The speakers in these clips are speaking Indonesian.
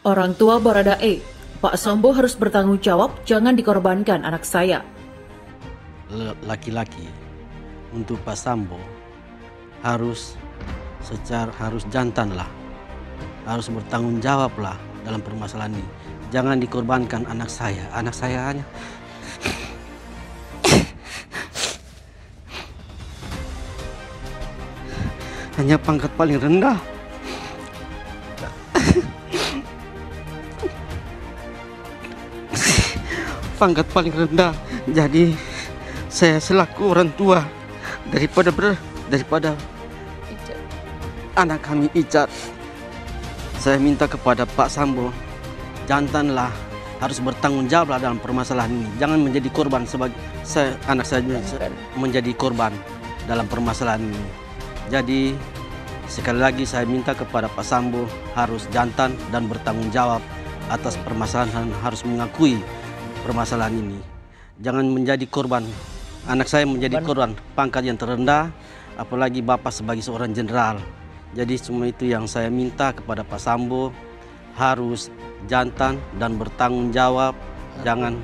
Orang tua Baradae, Pak Sambo harus bertanggung jawab, jangan dikorbankan anak saya. Laki-laki untuk Pak Sambo harus jantan lah, harus bertanggung jawab lah dalam permasalahan ini. Jangan dikorbankan anak saya hanya pangkat paling rendah. Pangkat paling rendah. Jadi saya selaku orang tua daripada anak kami Icat, saya minta kepada Pak Sambo, jantanlah harus bertanggung jawab dalam permasalahan ini. Jangan menjadi korban sebagai anak saya menjadi korban dalam permasalahan ini. Jadi sekali lagi saya minta kepada Pak Sambo harus jantan dan bertanggung jawab atas permasalahan, harus mengakui permasalahan ini. Jangan menjadi korban. Anak saya menjadi korban pangkat yang terendah, apalagi Bapak sebagai seorang jenderal. Jadi semua itu yang saya minta kepada Pak Sambo, harus jantan dan bertanggung jawab. Jangan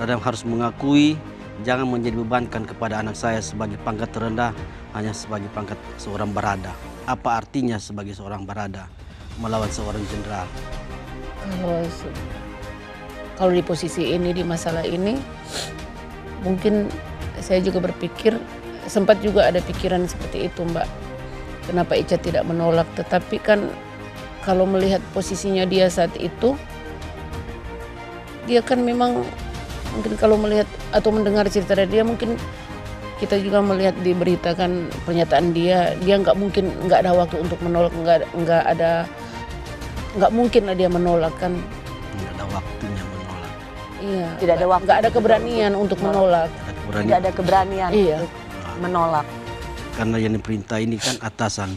harus mengakui, jangan menjadi bebankan kepada anak saya sebagai pangkat terendah, hanya sebagai pangkat seorang barada. Apa artinya sebagai seorang barada melawan seorang jenderal? Kalau di posisi ini, di masalah ini, mungkin saya juga berpikir, sempat juga ada pikiran seperti itu, Mbak. Kenapa Ica tidak menolak? Tetapi kan kalau melihat posisinya dia saat itu, dia kan memang mungkin kalau melihat atau mendengar cerita dari dia, mungkin kita juga melihat diberitakan pernyataan dia nggak mungkin, nggak ada waktu untuk menolak, nggak mungkin lah dia menolak kan. Nggak ada waktunya menolak. Iya. Tidak ada waktu. Nggak ada keberanian untuk menolak. Tidak ada keberanian untuk menolak. Karena yang diperintah ini kan atasan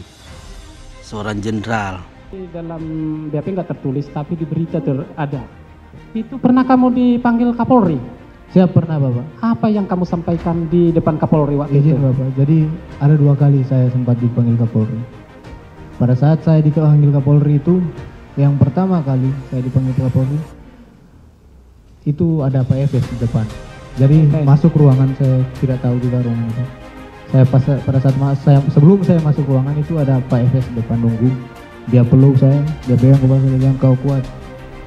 seorang jenderal. Dalam BAP nggak tertulis, tapi di berita ada. Itu pernah kamu dipanggil Kapolri? Siap, pernah Bapak. Apa yang kamu sampaikan di depan Kapolri waktu itu? Bapak, jadi ada 2 kali saya sempat dipanggil Kapolri. Pada saat saya dipanggil Kapolri itu, yang pertama kali saya dipanggil Kapolri, itu ada Pak Efes di depan. Jadi masuk ruangan, saya tidak tahu juga ruangan itu. Pada saat sebelum saya masuk ruangan itu ada Pak Efes di depan nunggu. Dia peluk saya, dia pegang kepala saya, bilang kau kuat,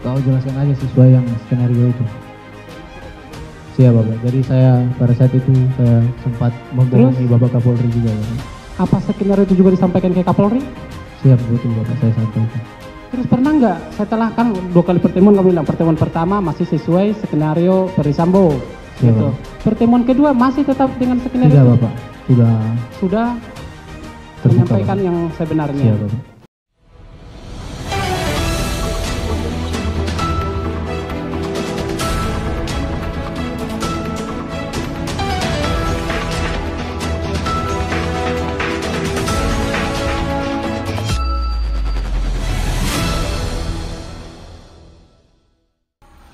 kau jelaskan aja sesuai yang skenario itu. Siap Bapak. Jadi saya pada saat itu saya sempat membohongi Bapak Kapolri juga. Bapak. Apa skenario itu juga disampaikan ke Kapolri? Siap, betul Bapak, saya sampaikan. Terus pernah nggak setelah kan 2 kali pertemuan kamu bilang pertemuan pertama masih sesuai skenario Ferdy Sambo, gitu. Pertemuan kedua masih tetap dengan skenario? Tidak Bapak, sudah terbuka, menyampaikan Bapak. yang sebenarnya. Siap Bapak.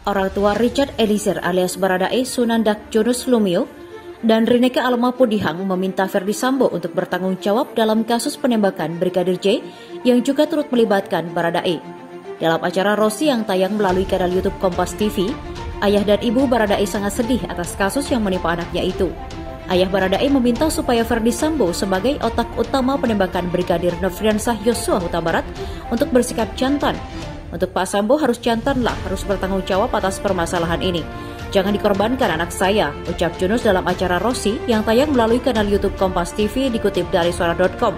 Orang tua Richard Eliezer alias Baradae Sunandak Jonas Lumio dan Rineke Alma Pudihang meminta Ferdy Sambo untuk bertanggung jawab dalam kasus penembakan Brigadir J yang juga turut melibatkan Baradae. Dalam acara Rossi yang tayang melalui kanal YouTube Kompas TV, ayah dan ibu Baradae sangat sedih atas kasus yang menimpa anaknya itu. Ayah Baradae meminta supaya Ferdy Sambo sebagai otak utama penembakan Brigadir Nofriansah Yosua Huta Barat untuk bersikap jantan. Untuk Pak Sambo harus jantanlah, harus bertanggung jawab atas permasalahan ini. Jangan dikorbankan anak saya, ucap Junus dalam acara Rossi yang tayang melalui kanal YouTube Kompas TV dikutip dari suara.com,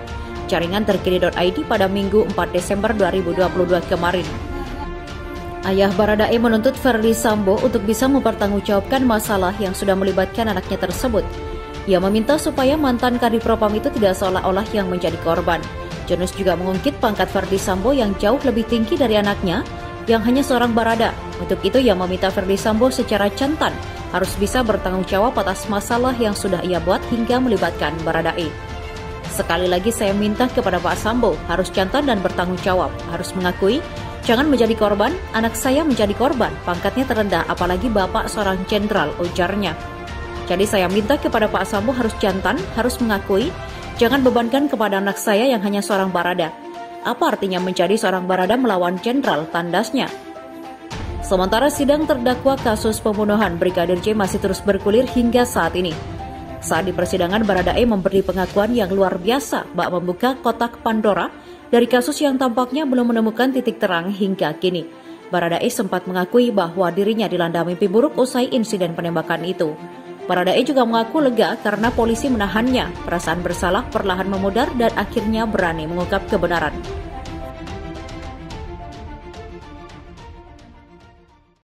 jaringan terkini.id pada Minggu 4 Desember 2022 kemarin. Ayah Baradae menuntut Ferdy Sambo untuk bisa mempertanggungjawabkan masalah yang sudah melibatkan anaknya tersebut. Ia meminta supaya mantan Kadipropam itu tidak seolah-olah yang menjadi korban. Junus juga mengungkit pangkat Ferdy Sambo yang jauh lebih tinggi dari anaknya yang hanya seorang barada. Untuk itu ia meminta Ferdy Sambo secara jantan harus bisa bertanggung jawab atas masalah yang sudah ia buat hingga melibatkan Baradae. Sekali lagi saya minta kepada Pak Sambo harus jantan dan bertanggung jawab, harus mengakui, jangan menjadi korban, anak saya menjadi korban, pangkatnya terendah apalagi bapak seorang jenderal, ujarnya. Jadi saya minta kepada Pak Sambo harus jantan, harus mengakui, jangan bebankan kepada anak saya yang hanya seorang barada. apa artinya menjadi seorang Barada melawan jenderal, tandasnya. Sementara sidang terdakwa kasus pembunuhan Brigadir J masih terus bergulir hingga saat ini. Saat di persidangan, Baradae memberi pengakuan yang luar biasa bak membuka kotak Pandora dari kasus yang tampaknya belum menemukan titik terang hingga kini. Baradae sempat mengakui bahwa dirinya dilanda mimpi buruk usai insiden penembakan itu. Baradae juga mengaku lega karena polisi menahannya. Perasaan bersalah perlahan memudar dan akhirnya berani mengungkap kebenaran.